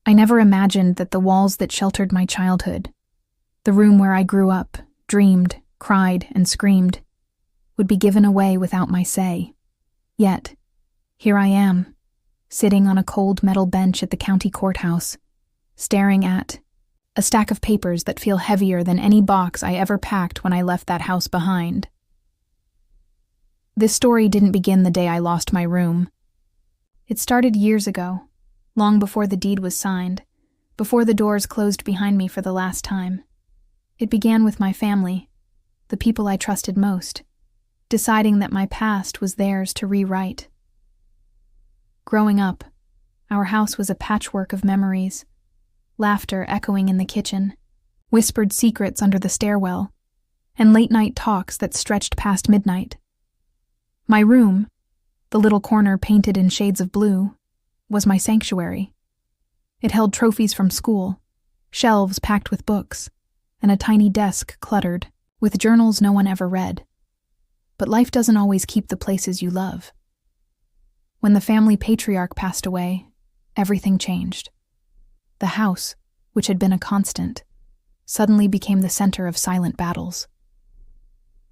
I never imagined that the walls that sheltered my childhood, the room where I grew up, dreamed, cried, and screamed, would be given away without my say. Yet, here I am, sitting on a cold metal bench at the county courthouse, staring at a stack of papers that feel heavier than any box I ever packed when I left that house behind. This story didn't begin the day I lost my room. It started years ago, long before the deed was signed, before the doors closed behind me for the last time. It began with my family, the people I trusted most, deciding that my past was theirs to rewrite. Growing up, our house was a patchwork of memories, laughter echoing in the kitchen, whispered secrets under the stairwell, and late-night talks that stretched past midnight. My room, the little corner painted in shades of blue, was my sanctuary. It held trophies from school, shelves packed with books, and a tiny desk cluttered with journals no one ever read. But life doesn't always keep the places you love. When the family patriarch passed away, everything changed. The house, which had been a constant, suddenly became the center of silent battles.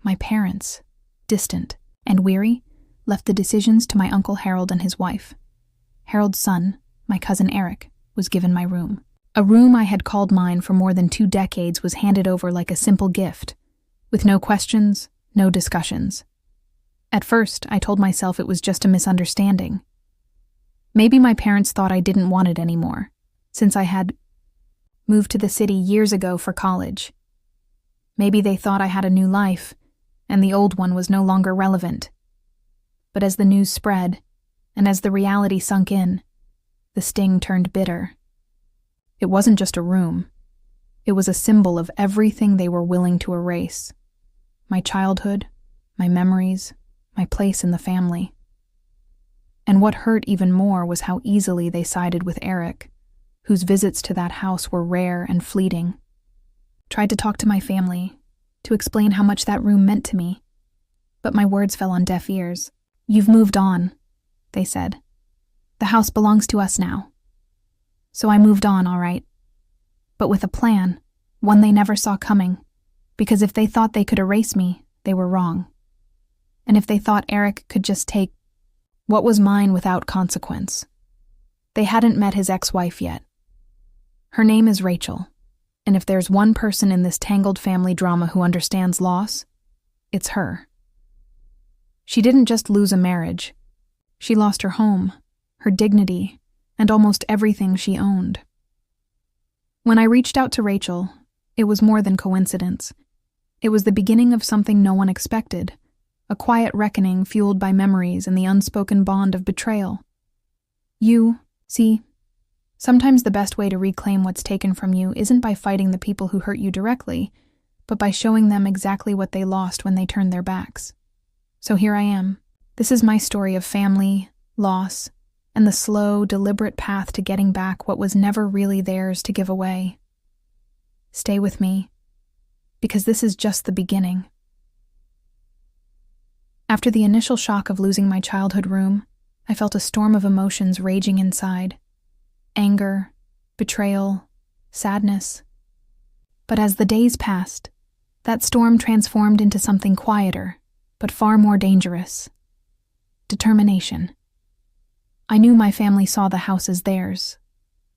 My parents, distant and weary, left the decisions to my Uncle Harold and his wife. Harold's son, my cousin Eric, was given my room. A room I had called mine for more than 2 decades was handed over like a simple gift, with no questions, no discussions. At first, I told myself it was just a misunderstanding. Maybe my parents thought I didn't want it anymore, since I had moved to the city years ago for college. Maybe they thought I had a new life, and the old one was no longer relevant. But as the news spread, and as the reality sunk in, the sting turned bitter. It wasn't just a room. It was a symbol of everything they were willing to erase. My childhood, my memories, my place in the family. And what hurt even more was how easily they sided with Eric, whose visits to that house were rare and fleeting. Tried to talk to my family, to explain how much that room meant to me, but my words fell on deaf ears. "You've moved on," they said. "The house belongs to us now." So I moved on, all right. But with a plan, one they never saw coming, because if they thought they could erase me, they were wrong. And if they thought Eric could just take what was mine without consequence, they hadn't met his ex-wife yet. Her name is Rachel, and if there's one person in this tangled family drama who understands loss, it's her. She didn't just lose a marriage. She lost her home, her dignity, and almost everything she owned. When I reached out to Rachel, it was more than coincidence. It was the beginning of something no one expected, a quiet reckoning fueled by memories and the unspoken bond of betrayal. See, sometimes the best way to reclaim what's taken from you isn't by fighting the people who hurt you directly, but by showing them exactly what they lost when they turned their backs. So here I am. This is my story of family, loss, and the slow, deliberate path to getting back what was never really theirs to give away. Stay with me, because this is just the beginning. After the initial shock of losing my childhood room, I felt a storm of emotions raging inside. Anger, betrayal, sadness. But as the days passed, that storm transformed into something quieter, but far more dangerous. Determination. I knew my family saw the house as theirs,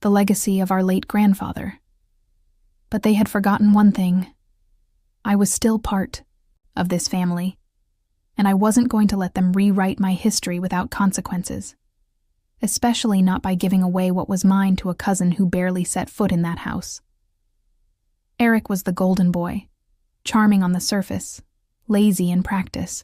the legacy of our late grandfather. But they had forgotten one thing. I was still part of this family, and I wasn't going to let them rewrite my history without consequences, especially not by giving away what was mine to a cousin who barely set foot in that house. Eric was the golden boy, charming on the surface, lazy in practice.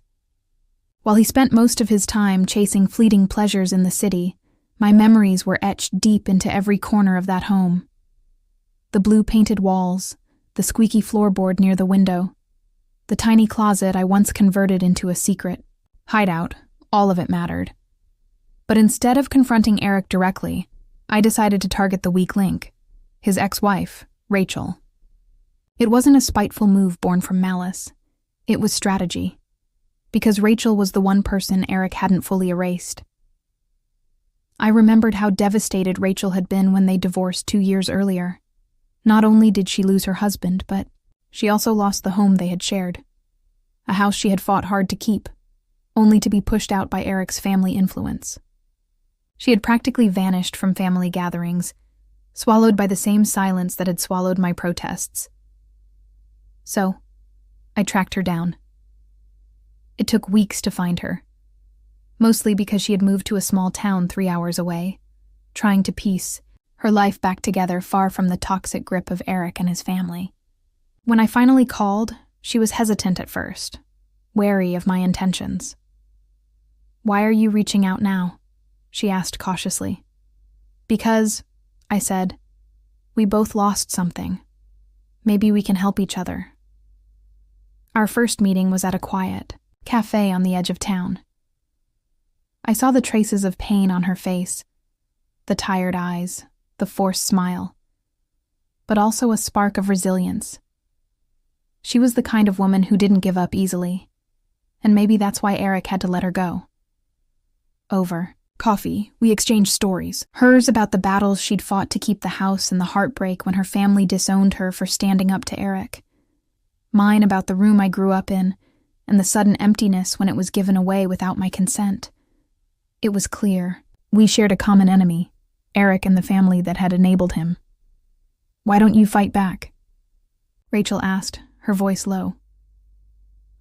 While he spent most of his time chasing fleeting pleasures in the city, my memories were etched deep into every corner of that home. The blue-painted walls, the squeaky floorboard near the window, the tiny closet I once converted into a secret hideout, all of it mattered. But instead of confronting Eric directly, I decided to target the weak link, his ex-wife, Rachel. It wasn't a spiteful move born from malice. It was strategy, because Rachel was the one person Eric hadn't fully erased. I remembered how devastated Rachel had been when they divorced 2 years earlier. Not only did she lose her husband, but she also lost the home they had shared. A house she had fought hard to keep, only to be pushed out by Eric's family influence. She had practically vanished from family gatherings, swallowed by the same silence that had swallowed my protests. So, I tracked her down. It took weeks to find her, mostly because she had moved to a small town 3 hours away, trying to piece her life back together far from the toxic grip of Eric and his family. When I finally called, she was hesitant at first, wary of my intentions. "Why are you reaching out now?" she asked cautiously. "Because," I said, "we both lost something. Maybe we can help each other." Our first meeting was at a quiet cafe on the edge of town. I saw the traces of pain on her face, the tired eyes, the forced smile, but also a spark of resilience. She was the kind of woman who didn't give up easily, and maybe that's why Eric had to let her go. Over coffee, we exchanged stories, hers about the battles she'd fought to keep the house and the heartbreak when her family disowned her for standing up to Eric. Mine about the room I grew up in, and the sudden emptiness when it was given away without my consent. It was clear we shared a common enemy, Eric and the family that had enabled him. "Why don't you fight back?" Rachel asked, her voice low.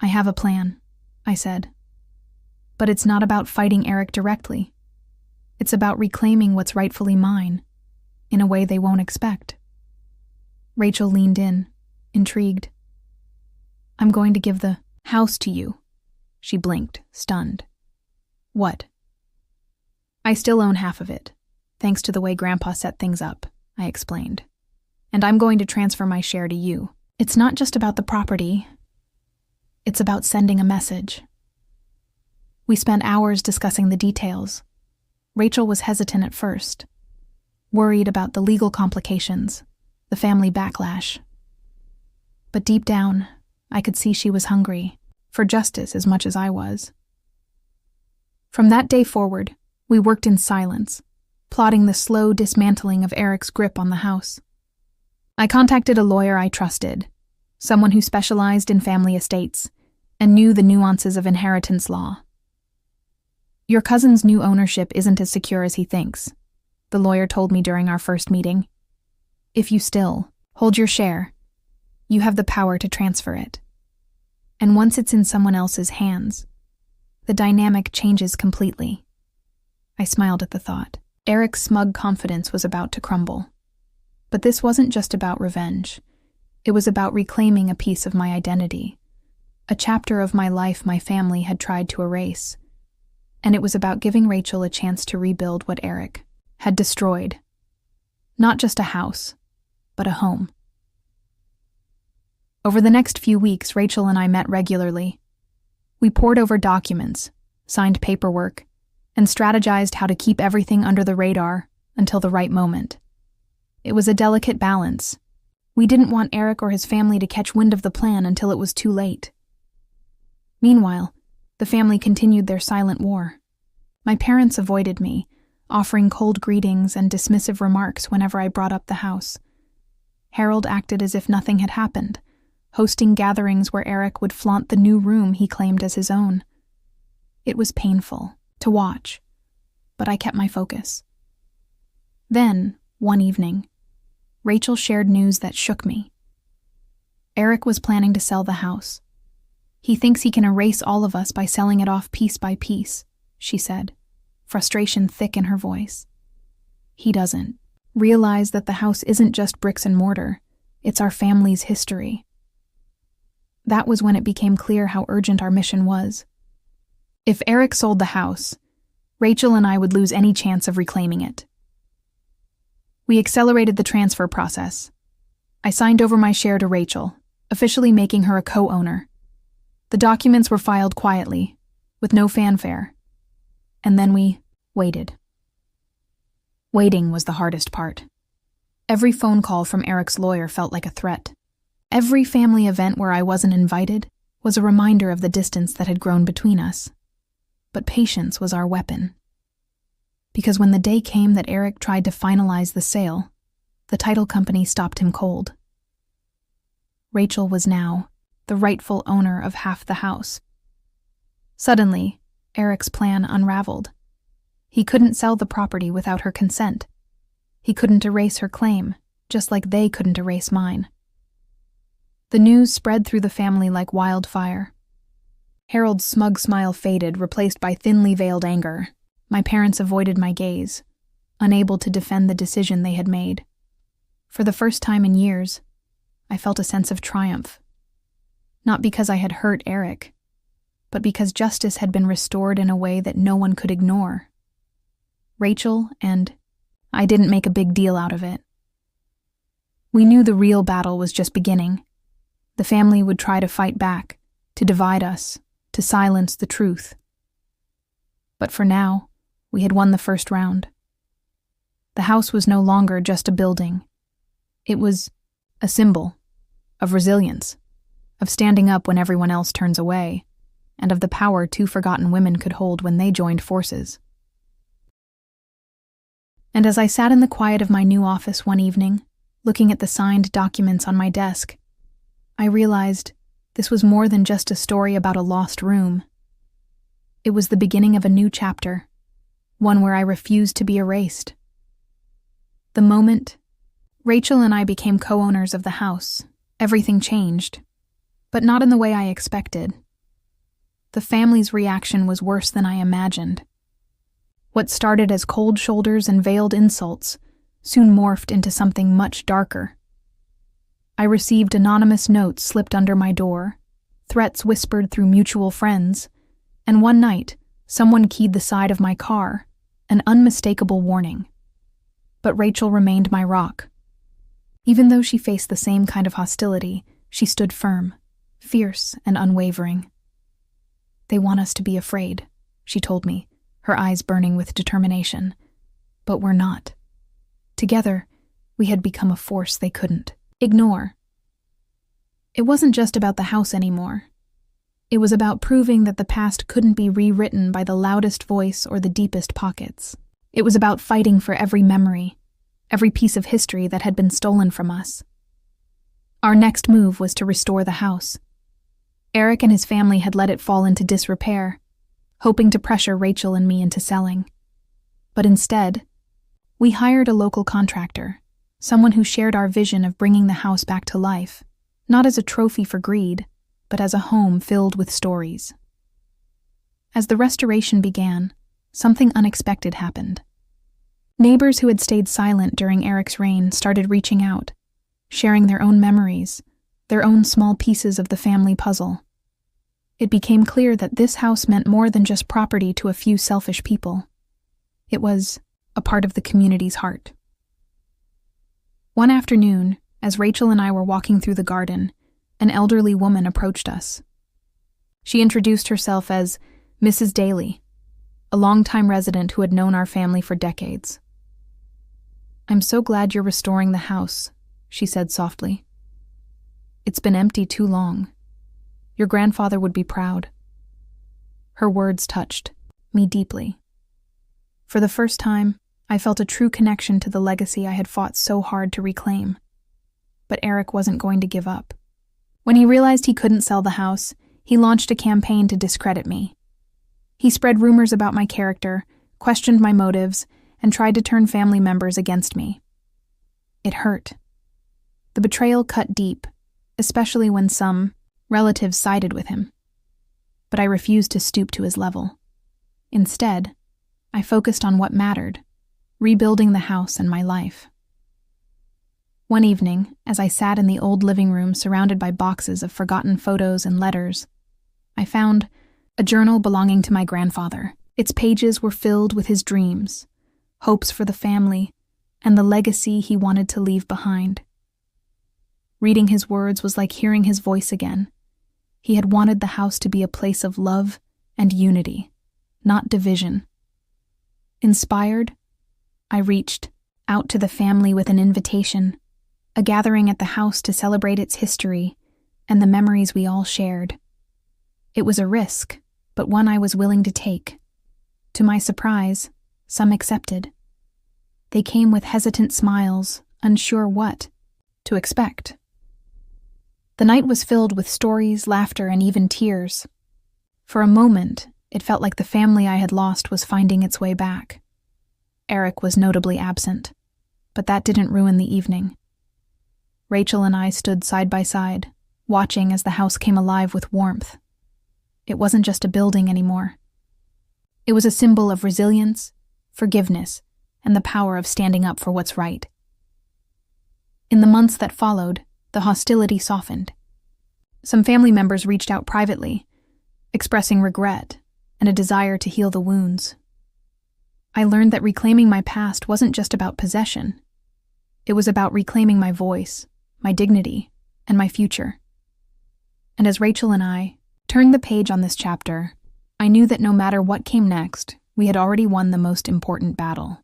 "I have a plan," I said. "But it's not about fighting Eric directly. It's about reclaiming what's rightfully mine, in a way they won't expect." Rachel leaned in, intrigued. "I'm going to give the house to you." She blinked, stunned. "What?" "I still own half of it, thanks to the way Grandpa set things up," I explained. "And I'm going to transfer my share to you. It's not just about the property. It's about sending a message." We spent hours discussing the details. Rachel was hesitant at first, worried about the legal complications, the family backlash. But deep down, I could see she was hungry for justice as much as I was. From that day forward, we worked in silence, plotting the slow dismantling of Eric's grip on the house. I contacted a lawyer I trusted, someone who specialized in family estates and knew the nuances of inheritance law. "Your cousin's new ownership isn't as secure as he thinks," the lawyer told me during our first meeting. "If you still hold your share, you have the power to transfer it. And once it's in someone else's hands, the dynamic changes completely." I smiled at the thought. Eric's smug confidence was about to crumble. But this wasn't just about revenge. It was about reclaiming a piece of my identity, a chapter of my life my family had tried to erase. And it was about giving Rachel a chance to rebuild what Eric had destroyed. Not just a house, but a home. Over the next few weeks, Rachel and I met regularly. We pored over documents, signed paperwork, and strategized how to keep everything under the radar until the right moment. It was a delicate balance. We didn't want Eric or his family to catch wind of the plan until it was too late. Meanwhile, the family continued their silent war. My parents avoided me, offering cold greetings and dismissive remarks whenever I brought up the house. Harold acted as if nothing had happened, hosting gatherings where Eric would flaunt the new room he claimed as his own. It was painful to watch, but I kept my focus. Then, one evening, Rachel shared news that shook me. Eric was planning to sell the house. "He thinks he can erase all of us by selling it off piece by piece," she said, frustration thick in her voice. "He doesn't realize that the house isn't just bricks and mortar, it's our family's history." That was when it became clear how urgent our mission was. If Eric sold the house, Rachel and I would lose any chance of reclaiming it. We accelerated the transfer process. I signed over my share to Rachel, officially making her a co-owner. The documents were filed quietly, with no fanfare. And then we waited. Waiting was the hardest part. Every phone call from Eric's lawyer felt like a threat. Every family event where I wasn't invited was a reminder of the distance that had grown between us. But patience was our weapon. because when the day came that Eric tried to finalize the sale, the title company stopped him cold. Rachel was now the rightful owner of half the house. Suddenly, Eric's plan unraveled. He couldn't sell the property without her consent. He couldn't erase her claim, just like they couldn't erase mine. The news spread through the family like wildfire. Harold's smug smile faded, replaced by thinly veiled anger. My parents avoided my gaze, unable to defend the decision they had made. For the first time in years, I felt a sense of triumph. Not because I had hurt Eric, but because justice had been restored in a way that no one could ignore. Rachel and I didn't make a big deal out of it. We knew the real battle was just beginning. The family would try to fight back, to divide us, to silence the truth. But for now, we had won the first round. The house was no longer just a building. It was a symbol of resilience, of standing up when everyone else turns away, and of the power two forgotten women could hold when they joined forces. And as I sat in the quiet of my new office one evening, looking at the signed documents on my desk, I realized this was more than just a story about a lost room. It was the beginning of a new chapter, one where I refused to be erased. The moment Rachel and I became co-owners of the house, everything changed, but not in the way I expected. The family's reaction was worse than I imagined. What started as cold shoulders and veiled insults soon morphed into something much darker. I received anonymous notes slipped under my door, threats whispered through mutual friends, and one night, someone keyed the side of my car, an unmistakable warning. But Rachel remained my rock. Even though she faced the same kind of hostility, she stood firm, fierce and unwavering. "They want us to be afraid," she told me, her eyes burning with determination. "But we're not. Together, we had become a force they couldn't ignore." It wasn't just about the house anymore. It was about proving that the past couldn't be rewritten by the loudest voice or the deepest pockets. It was about fighting for every memory, every piece of history that had been stolen from us. Our next move was to restore the house. Eric and his family had let it fall into disrepair, hoping to pressure Rachel and me into selling. But instead, we hired a local contractor, someone who shared our vision of bringing the house back to life, not as a trophy for greed, but as a home filled with stories. As the restoration began, something unexpected happened. Neighbors who had stayed silent during Eric's reign started reaching out, sharing their own memories, their own small pieces of the family puzzle. It became clear that this house meant more than just property to a few selfish people. It was a part of the community's heart. One afternoon, as Rachel and I were walking through the garden, an elderly woman approached us. She introduced herself as Mrs. Daly, a longtime resident who had known our family for decades. "I'm so glad you're restoring the house," she said softly. "It's been empty too long. Your grandfather would be proud." Her words touched me deeply. For the first time, I felt a true connection to the legacy I had fought so hard to reclaim. But Eric wasn't going to give up. When he realized he couldn't sell the house, he launched a campaign to discredit me. He spread rumors about my character, questioned my motives, and tried to turn family members against me. It hurt. The betrayal cut deep, especially when some relatives sided with him. But I refused to stoop to his level. Instead, I focused on what mattered, rebuilding the house and my life. One evening, as I sat in the old living room surrounded by boxes of forgotten photos and letters, I found a journal belonging to my grandfather. Its pages were filled with his dreams, hopes for the family, and the legacy he wanted to leave behind. Reading his words was like hearing his voice again. He had wanted the house to be a place of love and unity, not division. Inspired, I reached out to the family with an invitation, a gathering at the house to celebrate its history and the memories we all shared. It was a risk, but one I was willing to take. To my surprise, some accepted. They came with hesitant smiles, unsure what to expect. The night was filled with stories, laughter, and even tears. For a moment, it felt like the family I had lost was finding its way back. Eric was notably absent, but that didn't ruin the evening. Rachel and I stood side by side, watching as the house came alive with warmth. It wasn't just a building anymore. It was a symbol of resilience, forgiveness, and the power of standing up for what's right. In the months that followed, the hostility softened. Some family members reached out privately, expressing regret and a desire to heal the wounds. I learned that reclaiming my past wasn't just about possession. It was about reclaiming my voice, my dignity, and my future. And as Rachel and I turned the page on this chapter, I knew that no matter what came next, we had already won the most important battle.